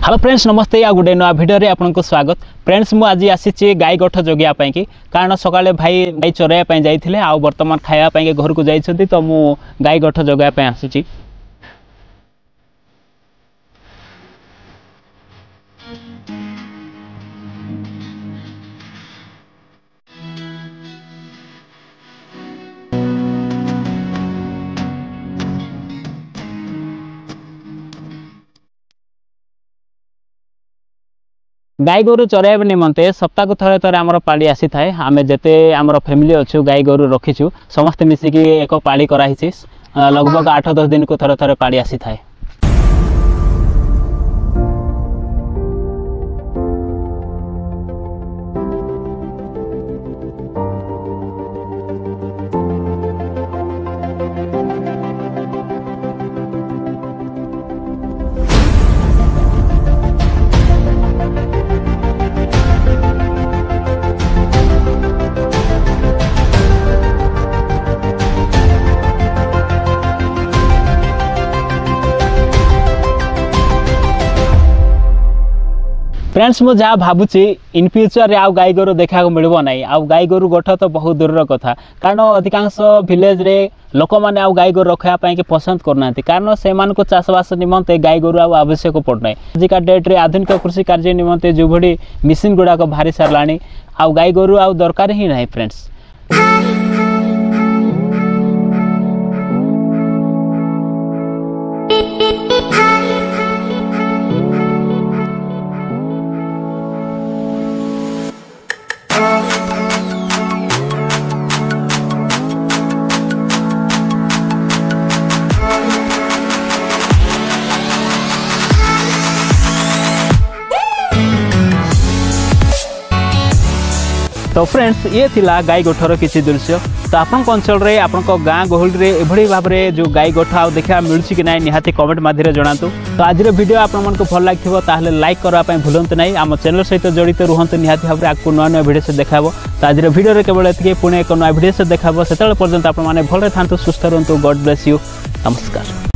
Hello friends नमस्ते आ गोटे नुआ भिडियो आपको स्वागत। फ्रेंड्स मु आज आसी गाई गोठ जगियापाई कि कारण सकाले भाई गाई चराइवाई जाते आ बर्तमान खावाई घर को जाइए तो मु गाई गोठ जगायापाई आसी। गाई गोरु चराइबा निमंते सप्ताह को थरे थरे आमर पाली आसी थाए। आमे जेते आमर फैमिली अच्छु गाई गोरु रखीछु समस्त मिसिकी एक पाली कराइछि। लगभग 8-10 दिन को थरे थरे पाली आसी थाए। फ्रेंड्स मु जहाँ भावुची इन फ्यूचर आउ गाई गोरु देखा मिलबो नहीं। आउ गाई गोरु गोठ तो बहुत दूर कथा कारण अधिकांश विलेज रे लोक माने आउ गाई गोरु रखा कि पसंद करना कारण से चाषबास निमंते गाई गोरु आउ आवश्यक पड़ना। आजिका डेट रे आधुनिक कृषि कार्य निमंते जो भड़ी मिशन गुड़ाक भारी साराणी आउ गाई गोरु आउ दरकार ही नहीं। फ्रेंड्स तो फ्रेंड्स ये थिला गाई गोठर किसी दृश्य। तो आपन अंचल रे आपन गाँ गहल रे एभली भाव में जो गाई गोठ आ देखा मिलूँ कि ना निहाती कमेंट माध्यम जनातु। तो आज वीडियो आपन को भल लगे ताहले लाइक करने भूलु नहीं। आम चैनल सहित जड़ित रुहतु निहाती भाव में आपको नुआ नुआ वीडियो से देखा। तो आज वीडियो केवल एतिके पुणे एक नुआ वीडियो से देखा। से पर्यंत आप भले था सुस्थ रुहतु। God bless you. नमस्कार।